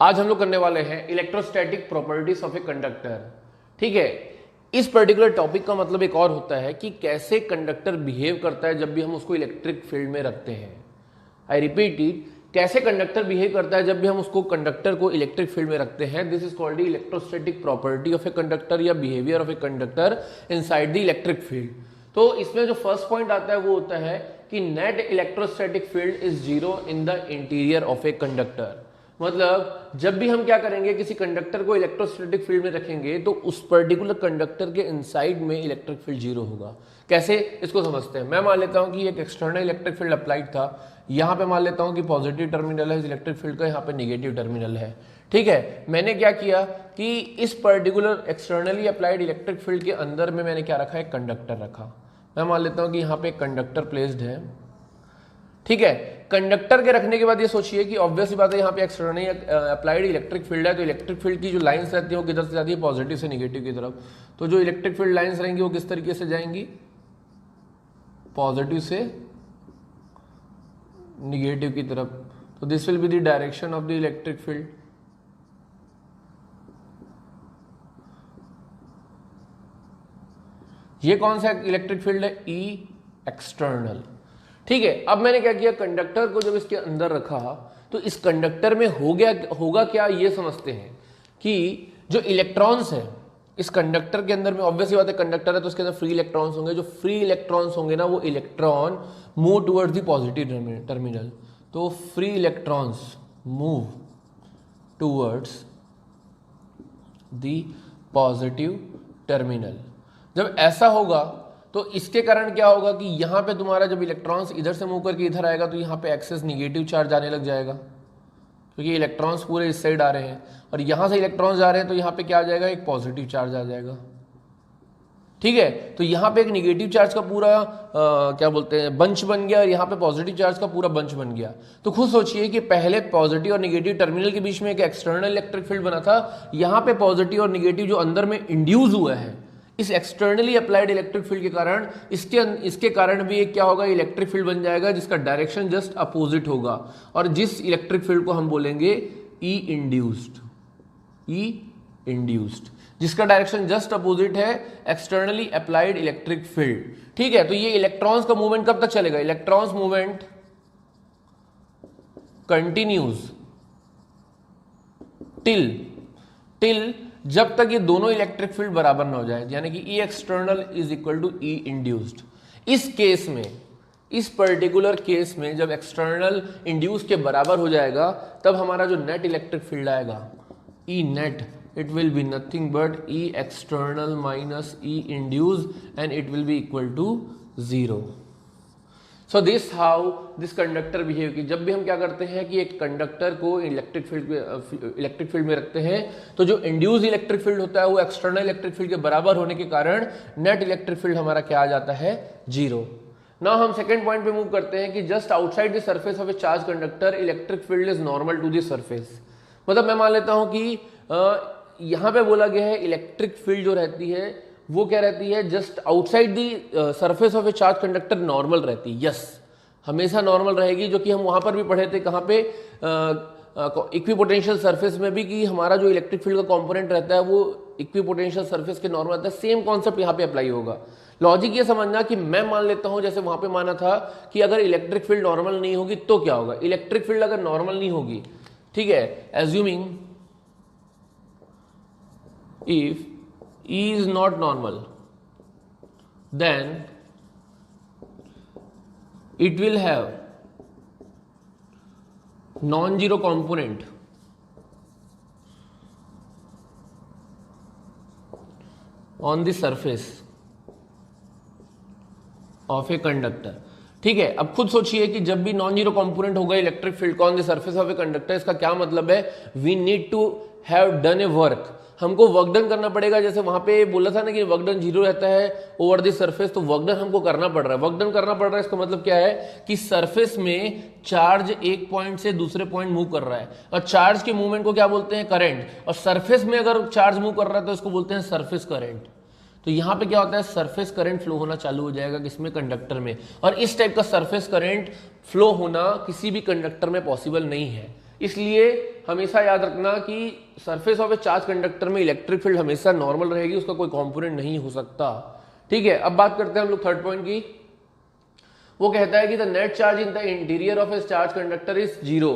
आज हम लोग करने वाले हैं electrostatic properties of a conductor. ठीक है, इस पर्टिकुलर टॉपिक का मतलब एक और होता है कि कैसे कंडक्टर बिहेव करता है जब भी हम उसको इलेक्ट्रिक फील्ड में रखते हैं। आई रिपीट इट, कैसे कंडक्टर बिहेव करता है जब भी हम उसको कंडक्टर को इलेक्ट्रिक फील्ड में रखते हैं। This is called the electrostatic property of a conductor या behaviour of a conductor inside the electric field. तो इसमें जो फर्स्ट पॉइंट आता है वो होता है कि net electrostatic field is zero in the interior of a conductor. मतलब जब भी हम क्या करेंगे, किसी कंडक्टर को इलेक्ट्रोस्टैटिक फील्ड में रखेंगे तो उस पर्टिकुलर कंडक्टर के इनसाइड में इलेक्ट्रिक फील्ड जीरो होगा। कैसे, इसको समझते हैं। मैं मान लेता हूं कि एक एक्सटर्नल इलेक्ट्रिक फील्ड अप्लाइड था, यहां पे मान लेता हूं कि पॉजिटिव टर्मिनल है इलेक्ट्रिक फील्ड का, यहां पे नेगेटिव टर्मिनल है। ठीक है, मैंने क्या किया कि इस particular externally applied electric field के अंदर में मैंने क्या रखा, एक कंडक्टर रखा। मैं मान लेता हूं कि यहाँ पे एक कंडक्टर प्लेस्ड है। ठीक है, कंडक्टर के रखने के बाद ये सोचिए कि ऑब्वियस बात है यहाँ पे एक्सटर्नली अप्लाइड इलेक्ट्रिक फील्ड है, तो इलेक्ट्रिक फील्ड की जो लाइंस रहती है वो किधर से जाती है, पॉजिटिव से निगेटिव की तरफ। तो जो इलेक्ट्रिक फील्ड लाइंस रहेंगी वो किस तरीके से जाएंगी, पॉजिटिव से निगेटिव की तरफ। तो this will be the direction of the electric field. ये कौन सा इलेक्ट्रिक फील्ड है, ई एक्सटर्नल। ठीक है, अब मैंने क्या किया, कंडक्टर को जब इसके अंदर रखा तो इस कंडक्टर में होगा क्या, ये समझते हैं कि जो इलेक्ट्रॉन्स है इस कंडक्टर के अंदर में, ऑब्वियसली बात है कंडक्टर है तो उसके अंदर फ्री इलेक्ट्रॉन्स होंगे। जो फ्री इलेक्ट्रॉन्स होंगे ना, वो electron move towards the positive terminal. तो free electrons move towards the positive terminal. जब ऐसा होगा तो इसके कारण क्या होगा कि यहाँ पे तुम्हारा जब इलेक्ट्रॉन्स इधर से मूव करके इधर आएगा तो यहाँ पे एक्सेस निगेटिव चार्ज आने लग जाएगा, क्योंकि इलेक्ट्रॉन्स पूरे इस साइड आ रहे हैं और यहाँ से इलेक्ट्रॉन्स जा रहे हैं तो यहाँ पे क्या आ जाएगा, एक पॉजिटिव चार्ज आ जाएगा। ठीक है, तो यहाँ पे एक निगेटिव चार्ज का पूरा क्या बोलते हैं बंच बन गया और यहाँ पे पॉजिटिव चार्ज का पूरा बंच बन गया। तो खुद सोचिए कि पहले पॉजिटिव और निगेटिव टर्मिनल के बीच में एक एक्सटर्नल इलेक्ट्रिक फील्ड बना था, यहाँ पे पॉजिटिव और निगेटिव जो अंदर में इंड्यूस हुआ है इस एक्सटर्नली अप्लाइड इलेक्ट्रिक फील्ड के कारण, इसके कारण भी एक क्या होगा, इलेक्ट्रिक फील्ड बन जाएगा जिसका डायरेक्शन जस्ट अपोजिट होगा। और जिस इलेक्ट्रिक फील्ड को हम बोलेंगे ई इंड्यूस्ड, जिसका डायरेक्शन जस्ट अपोजिट है एक्सटर्नली अप्लाइड इलेक्ट्रिक फील्ड। ठीक है, तो ये इलेक्ट्रॉन्स का मूवमेंट कब तक चलेगा, इलेक्ट्रॉन्स मूवमेंट कंटिन्यूज टिल जब तक ये दोनों इलेक्ट्रिक फील्ड बराबर ना हो जाए, यानी कि E external is equal to E induced. इस केस में, इस पर्टिकुलर केस में जब एक्सटर्नल इंड्यूस के बराबर हो जाएगा तब हमारा जो नेट इलेक्ट्रिक फील्ड आएगा E net, it will be nothing but E external minus E induce and it will be equal to zero. So this how this conductor behave की। जब भी हम क्या करते हैं कि एक कंडक्टर को इलेक्ट्रिक फील्ड में रखते हैं तो जो इंड्यूस इलेक्ट्रिक फील्ड होता है वो एक्सटर्नल इलेक्ट्रिक फील्ड के बराबर होने के कारण नेट इलेक्ट्रिक फील्ड हमारा क्या आ जाता है, जीरो। नाउ हम सेकंड पॉइंट पे मूव करते हैं कि just outside the surface of a charge conductor electric field is normal to the surface. मतलब मैं मान लेता हूं कि यहां पे बोला गया है इलेक्ट्रिक फील्ड जो रहती है वो क्या रहती है, just outside the surface of a charge conductor normal रहती है। यस, हमेशा नॉर्मल रहेगी, जो कि हम वहां पर भी पढ़े थे, कहाँ पे, इक्विपोटेंशियल सरफेस में भी, कि हमारा जो इलेक्ट्रिक फील्ड का कंपोनेंट रहता है वो इक्विपोटेंशियल सरफेस के नॉर्मल रहता है। सेम कॉन्सेप्ट यहाँ पे अप्लाई होगा। लॉजिक ये समझना कि मैं मान लेता हूं, जैसे वहां पे माना था कि अगर इलेक्ट्रिक फील्ड नॉर्मल नहीं होगी तो क्या होगा, इलेक्ट्रिक फील्ड अगर नॉर्मल नहीं होगी, ठीक है, assuming if E is not normal, then it will have non-zero component on the surface of a conductor। ठीक है, अब खुद सोचिए कि जब भी नॉन जीरो कंपोनेंट होगा इलेक्ट्रिक फील्ड का on the surface of a conductor, इसका क्या मतलब है, we need to have done a work, हमको वर्क डन करना पड़ेगा। जैसे वहां पे बोला था ना कि वर्क डन जीरो रहता है ओवर द सरफेस, तो वर्क डन हमको करना पड़ रहा है। वर्क डन करना पड़ रहा है इसका मतलब क्या है कि सरफेस में चार्ज एक पॉइंट से दूसरे पॉइंट मूव कर रहा है और चार्ज के मूवमेंट को क्या बोलते हैं, करंट। और सरफेस में अगर चार्ज मूव कर रहा है तो इसको बोलते हैं सरफेस करंट। तो यहाँ पे क्या होता है, सरफेस करंट फ्लो होना चालू हो जाएगा किसमें, कंडक्टर में। और इस टाइप का सरफेस करंट फ्लो होना किसी भी कंडक्टर में पॉसिबल नहीं है। इसलिए हमेशा याद रखना कि surface of a charge conductor में इलेक्ट्रिक फील्ड हमेशा नॉर्मल रहेगी, उसका कोई कंपोनेंट नहीं हो सकता। ठीक है, अब बात करते हैं हम लोग थर्ड पॉइंट की। वो कहता है कि the net charge in the interior of a charge conductor is 0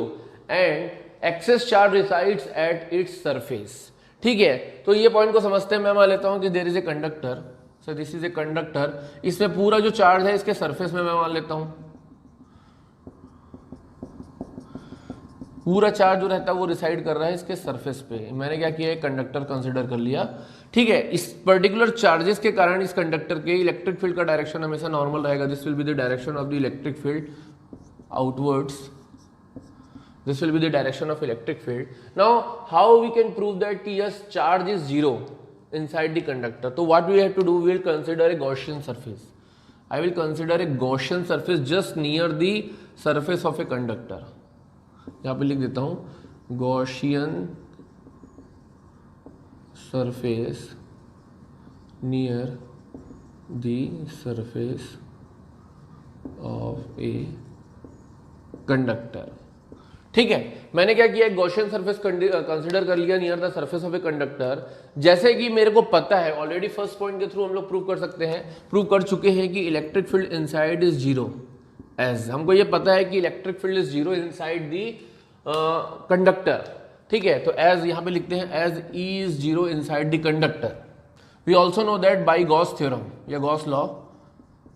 and excess charge resides at its surface. ठीक है, तो ये पॉइंट को समझते हैं। मैं मान लेता हूं कि there is a conductor, so this is a conductor, इसमें पूरा जो चार्ज है इसके सरफेस में मैं मान लेता हूं, पूरा चार्ज जो रहता है वो रिसाइड कर रहा है इसके सरफेस पे। मैंने क्या किया, एक कंडक्टर कंसीडर कर लिया। ठीक है, इस पर्टिकुलर चार्जेस के कारण इस कंडक्टर के इलेक्ट्रिक फील्ड का डायरेक्शन हमेशा नॉर्मल रहेगा। This will be the direction of the electric field outwards, this will be the direction of electric field. Now how we can prove that yes charge is 0 inside the conductor? So what we have to do, we will consider a Gaussian surface. I will consider a Gaussian surface just near the surface of a conductor. यहाँ पे लिख देता हूँ Gaussian surface near the surface of a conductor. ठीक है, मैंने क्या किया, गॉसियन सरफेस कंसीडर कर लिया near the surface of a conductor. जैसे कि मेरे को पता है ऑलरेडी फर्स्ट पॉइंट के थ्रू हम लोग प्रूव कर सकते हैं, प्रूव कर चुके हैं कि electric field inside is 0 as, हमको ये पता है कि electric field is 0 inside the conductor. ठीक है, तो एज यहाँ पे लिखते हैं as E is 0 inside the conductor. We also know that by Gauss theorem या गॉस लॉ,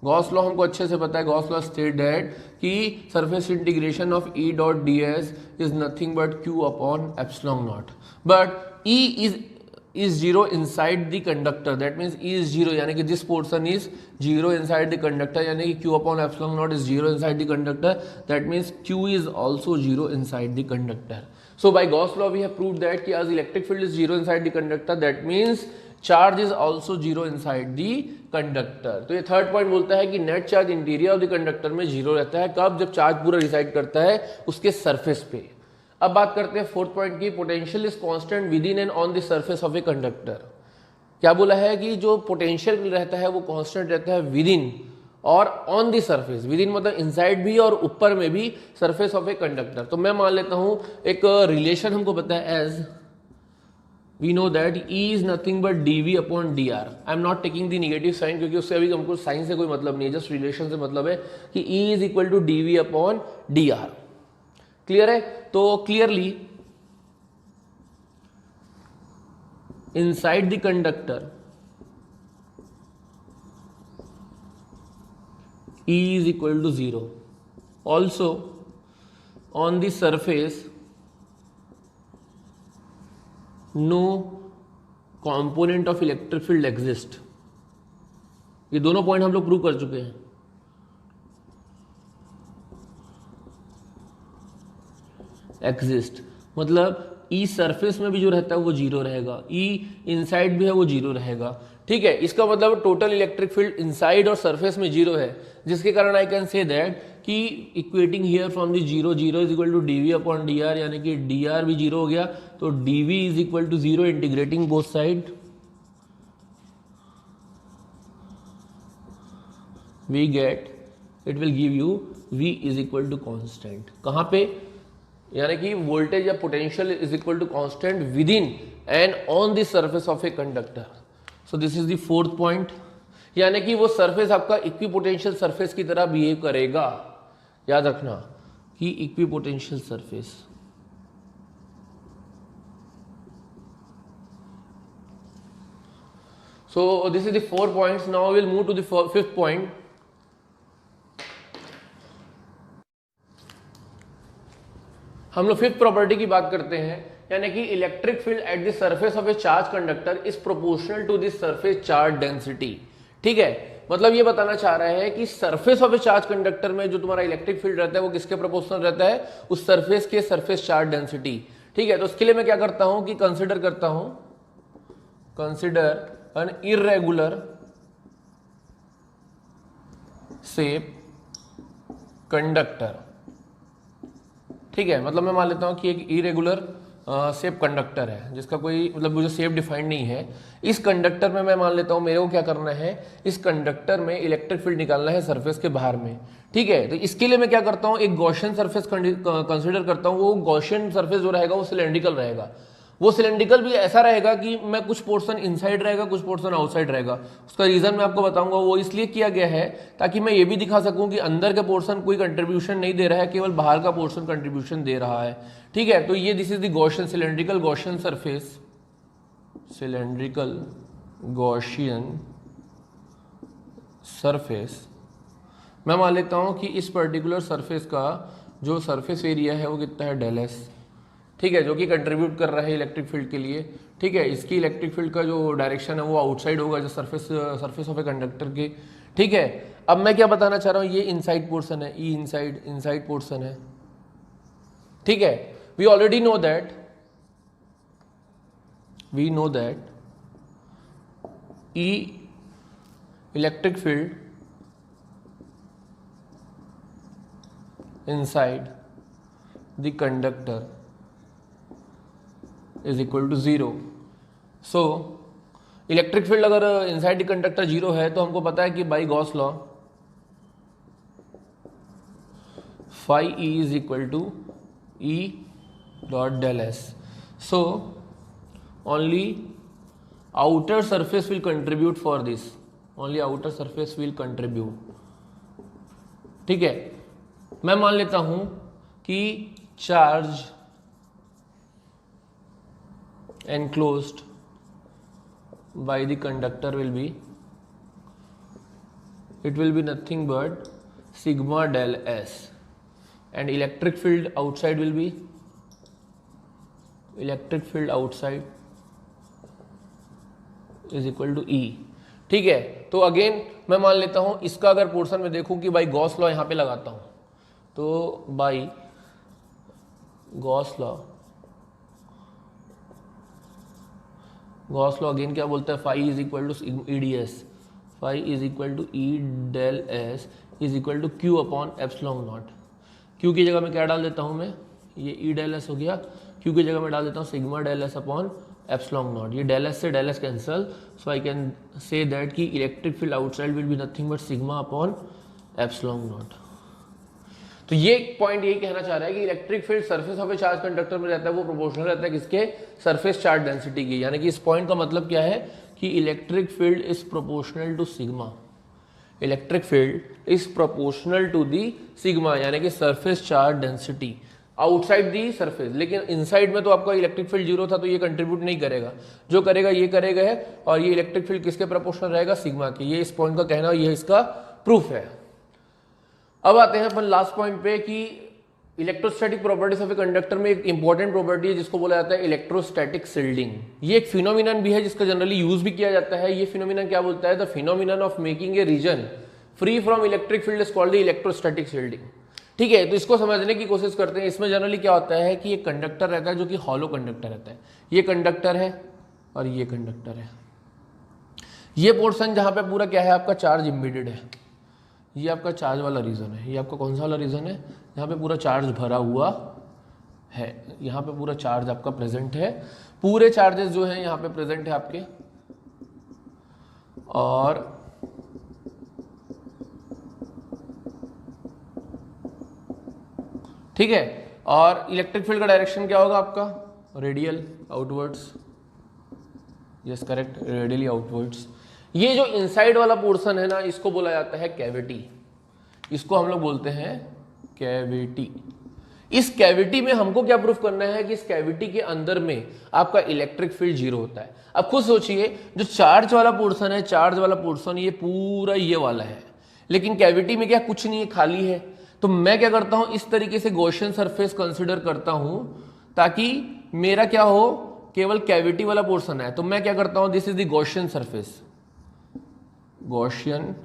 गॉस लॉ हमको अच्छे से पता है। गॉस लॉ स्टेट दैट कि surface integration of E dot d S is nothing but Q upon epsilon naught, but E is 0 inside the conductor, that means E is 0, यानी कि this portion is 0 inside the conductor, यानी कि q upon epsilon naught is 0 inside the conductor, that means q is also 0 inside the conductor. So by Gauss law we have proved that कि as electric field is 0 inside the conductor, that means charge is also 0 inside the conductor. तो ये third point बोलता है कि net charge interior of the conductor में 0 रहता है। कब? जब चार्ज पूरा रिसाइड करता है उसके सरफेस पे। अब बात करते हैं फोर्थ पॉइंट की, potential is constant with in and on the surface of a conductor. क्या बोला है कि जो पोटेंशियल रहता है वो कांस्टेंट रहता है विद इन और on the surface. With in मतलब इनसाइड भी और ऊपर में भी सरफेस ऑफ ए कंडक्टर। तो मैं मान लेता हूं एक रिलेशन हमको पता है as we know that E is nothing but dV upon dr. I am not taking the negative sign क्योंकि उससे अभी हमको साइन से कोई मतलब नहीं है, जस्ट रिलेशन से मतलब है कि E is equal to dV upon dr। Clear है? तो clearly inside the conductor E is equal to 0. Also on the surface no component of electric field exist। ये दोनों पॉइंट हम लोग प्रूव कर चुके हैं। एग्जिस्ट मतलब ई सरफेस में भी जो रहता है वो 0 रहेगा, ई इनसाइड भी है वो 0 रहेगा। ठीक है, इसका मतलब टोटल इलेक्ट्रिक फील्ड इनसाइड और सरफेस में 0 है, जिसके कारण आई कैन से दैट कि equating here from the 0 0 is equal to dV upon d r, यानी कि डी आर भी 0 हो गया तो dV is equal to 0 integrating both side. We get it will give you V is equal to constant. कहाँ पे? यानी कि वोल्टेज या potential is equal to constant within and on the surface of a conductor. So this is the fourth point, यानी कि वो surface आपका equipotential surface की तरह बिहेव करेगा। याद रखना कि equipotential surface. So this is the 4 points. Now will move to the fifth point. हम लोग फिफ्थ प्रॉपर्टी की बात करते हैं, यानी कि electric field at the surface of a charge conductor is proportional to the surface charge density. ठीक है, मतलब ये बताना चाह रहा है कि surface of a charge conductor में जो तुम्हारा इलेक्ट्रिक फील्ड रहता है वो किसके प्रोपोर्शनल रहता है? उस सरफेस के सरफेस चार्ज डेंसिटी। ठीक है, तो उसके लिए मैं क्या करता हूं कि कंसिडर करता हूं, consider N irregular shape conductor. ठीक है, मतलब मैं मान लेता हूं कि एक इरेगुलर सेफ कंडक्टर है जिसका कोई मतलब मुझे सेफ डिफाइंड नहीं है, इस कंडक्टर में मैं मान लेता हूँ मेरे को क्या करना है, इस कंडक्टर में इलेक्ट्रिक फील्ड निकालना है सरफेस के बाहर में। ठीक है, तो इसके लिए मैं क्या करता हूँ, एक गॉसियन सरफेस कंसिडर करता हूँ। वो गॉसियन सरफेस जो रहेगा वो सिलेंड्रिकल रहेगा। वो सिलेंड्रिकल भी ऐसा रहेगा कि मैं कुछ पोर्शन इनसाइड रहेगा, कुछ पोर्शन आउटसाइड रहेगा। उसका रीजन मैं आपको बताऊंगा। वो इसलिए किया गया है ताकि मैं ये भी दिखा सकूं कि अंदर का पोर्शन कोई कंट्रीब्यूशन नहीं दे रहा है, केवल बाहर का पोर्शन कंट्रीब्यूशन दे रहा है। ठीक है, तो ये this is the Gaussian cylindrical Gaussian surface, cylindrical Gaussian surface. मैं मान लेता हूं कि इस पर्टिकुलर सरफेस का जो सरफेस एरिया है वो कितना है, डेल एस। ठीक है, जो कि कंट्रीब्यूट कर रहा है इलेक्ट्रिक फील्ड के लिए। ठीक है, इसकी इलेक्ट्रिक फील्ड का जो डायरेक्शन है वो आउटसाइड होगा, जो सरफेस ऑफ ए कंडक्टर के। ठीक है, अब मैं क्या बताना चाह रहा हूँ, ये इनसाइड पोर्शन है, ई इनसाइड पोर्शन है। ठीक है, we already know that E electric field inside the conductor is equal to 0. So electric field अगर इनसाइड द कंडक्टर 0 है तो हमको पता है कि by Gauss law phi E is equal to E dot del S. So only outer surface will contribute for this, only outer surface will contribute. ठीक है, मैं मान लेता हूं कि charge enclosed by the conductor will be, it will be nothing but sigma del S, and electric field outside will be, electric field outside is equal to E. ठीक है, तो अगेन मैं मान लेता हूं इसका अगर पोर्शन में देखूं कि बाई गॉस लॉ यहां पे लगाता हूं, तो बाई गॉस लॉ अगेन क्या बोलता है, phi is equal to E D S, phi is equal to E del S is equal to q upon epsilon naught. Q की जगह में क्या डाल देता हूं मैं, ये ई डेल एस हो गया, क्यू की जगह में डाल देता हूं sigma del S upon epsilon naught. ये डेल एस से del S cancel, so I can say that कि electric field outside will be nothing but sigma upon epsilon naught. तो ये पॉइंट यही कहना चाह रहा है कि electric field surface of a charge conductor में रहता है वो प्रोपोर्शनल रहता है किसके, सरफेस चार्ज डेंसिटी की। यानी कि इस पॉइंट का मतलब क्या है कि electric field is proportional to sigma, electric field is proportional to the sigma, यानी कि surface charge density outside the surface. लेकिन इनसाइड में तो आपका इलेक्ट्रिक फील्ड 0 था, तो ये कंट्रीब्यूट नहीं करेगा, जो करेगा ये करेगा है, और ये इलेक्ट्रिक फील्ड किसके प्रोपोर्शनल रहेगा, सिग्मा के। ये इस पॉइंट का कहना, ये इसका प्रूफ है। अब आते हैं अपन लास्ट पॉइंट पे कि electrostatic properties of a conductor में एक इंपॉर्टेंट प्रॉपर्टी है जिसको बोला जाता है इलेक्ट्रोस्टैटिक शिल्डिंग। ये एक फिनोमिनन भी है जिसका जनरली यूज भी किया जाता है। ये फिनोमिनन क्या बोलता है, the phenomenon of making a region free from electric field is called the electrostatic shielding. ठीक है, तो इसको समझने की कोशिश करते हैं। इसमें जनरली क्या होता है कि एक कंडक्टर रहता है जो कि हॉलो कंडक्टर रहता है। ये कंडक्टर है और ये कंडक्टर है। ये पोर्शन जहां पे पूरा क्या है, आपका चार्ज इम्बेडेड है, ये आपका चार्ज वाला रीजन है। ये आपका कौन सा वाला रीजन है, यहाँ पे पूरा चार्ज भरा हुआ है, यहाँ पे पूरा चार्ज आपका प्रेजेंट है, पूरे चार्जेस जो हैं यहाँ पे प्रेजेंट है आपके। और ठीक है, और इलेक्ट्रिक फील्ड का डायरेक्शन क्या होगा आपका, radial outwards. Yes correct, radially outwards. ये जो इनसाइड वाला पोर्शन है ना, इसको बोला जाता है कैविटी, इसको हम लोग बोलते हैं कैविटी। इस कैविटी में हमको क्या प्रूफ करना है कि इस कैविटी के अंदर में आपका इलेक्ट्रिक फील्ड 0 होता है। अब खुद सोचिए, जो चार्ज वाला पोर्शन है, चार्ज वाला पोर्शन ये पूरा ये वाला है, लेकिन कैविटी में क्या कुछ नहीं है, खाली है। तो मैं क्या करता हूं, इस तरीके से गॉसियन सरफेस कंसिडर करता हूं ताकि मेरा क्या हो, केवल कैविटी वाला पोर्शन है। तो मैं क्या करता हूं, this is the Gaussian surface, Gaussian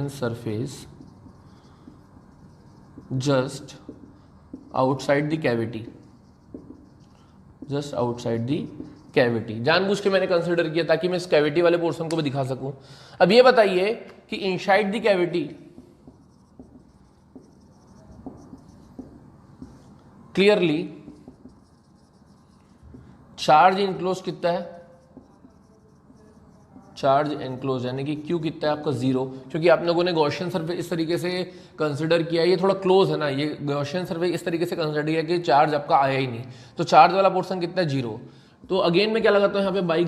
surface just outside the cavity, just outside the cavity। जानबूझ के मैंने कंसिडर किया ताकि मैं इस कैविटी वाले पोर्शन को भी दिखा सकूं। अब ये बताइए कि inside the cavity clearly charge enclose कितना है, चार्ज एनक्लोज यानी कि Q कितना है आपका 0, क्योंकि आप लोगों ने गॉसियन सरफेस इस तरीके से कंसिडर किया, ये थोड़ा क्लोज है ना, ये गॉसियन सरफेस इस तरीके से कंसिडर किया कि चार्ज आपका आया ही नहीं, तो चार्ज वाला पोर्शन कितना है 0। तो अगेन मैं क्या लगाता हूँ यहाँ पे, by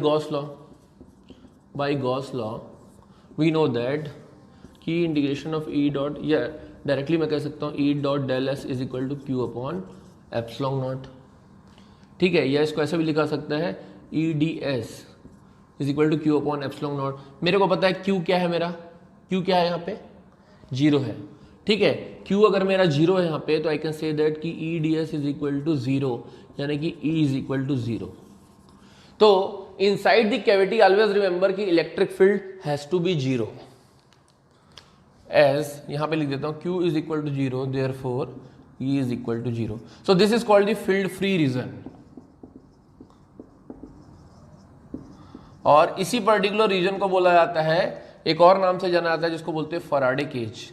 Gauss law we know that कि इंटीग्रेशन ऑफ ई डॉट, या डायरेक्टली मैं कह सकता हूँ E dot del S is equal to q upon epsilon naught, ठीक है, या इसको ऐसे भी लिखा सकता है E D S is equal to q upon epsilon naught. मेरे को पता है क्यू क्या है, मेरा क्यू क्या है यहाँ पे 0 है, ठीक है, क्यू अगर मेरा 0 है यहाँ पे तो आई कैन से दैट कि E D S is equal to 0, यानी कि ई इज इक्वल टू 0। तो inside the cavity always remember कि electric field has to be 0, as यहां पे लिख देता हूं Q is equal to 0, therefore E is equal to 0। So this is called the field free region. और इसी particular reason को बोला जाता है, एक और नाम से जाना जाता है जिसको बोलते हैं Faraday cage,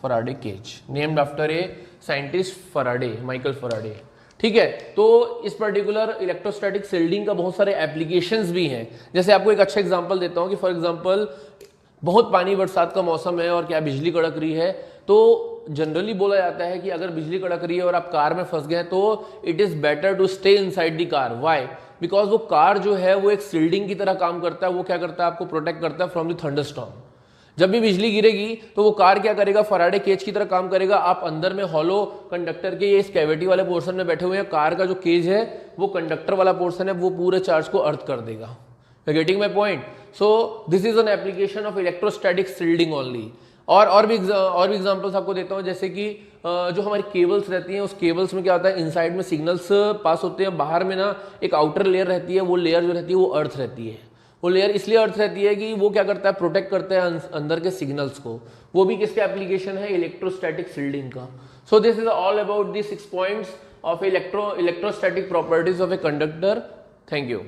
Faraday cage named after a scientist Faraday, Michael Faraday, ठीक है। तो इस पर्टिकुलर इलेक्ट्रोस्टैटिक शील्डिंग का बहुत सारे एप्लीकेशंस भी हैं। जैसे आपको एक अच्छा एग्जांपल देता हूं कि फॉर एग्जांपल बहुत पानी, बरसात का मौसम है और क्या बिजली कड़क रही है, तो जनरली बोला जाता है कि अगर बिजली कड़क रही है और आप कार में फंस गए तो it is better to stay inside the car. Why? Because वो कार जो है वो एक शील्डिंग की तरह काम करता है, वो क्या करता है आपको प्रोटेक्ट करता है फ्रॉम द थंडरस्टॉर्म। जब भी बिजली गिरेगी तो वो कार क्या करेगा, फराडे केज की तरह काम करेगा। आप अंदर में हॉलो कंडक्टर के इस कैविटी वाले पोर्शन में बैठे हुए हैं, कार का जो केज है वो कंडक्टर वाला पोर्शन है, वो पूरे चार्ज को अर्थ कर देगा। Getting my point? So this is an application of electrostatic shielding only. और भी एग्जांपल्स आपको देता हूं, जैसे कि जो हमारी केबल्स रहती हैं, उस केबल्स में क्या होता है, इनसाइड में सिग्नल्स पास होते हैं, बाहर में ना एक आउटर लेयर रहती है, वो लेयर जो रहती है वो अर्थ रहती है। वो लेयर इसलिए अर्थ रहती है कि वो क्या करता है, प्रोटेक्ट करता है अंदर के सिग्नल्स को। वो भी किसका एप्लीकेशन है, इलेक्ट्रोस्टैटिक शील्डिंग का। सो this is all about the 6 points of electrostatic properties of a conductor. Thank you.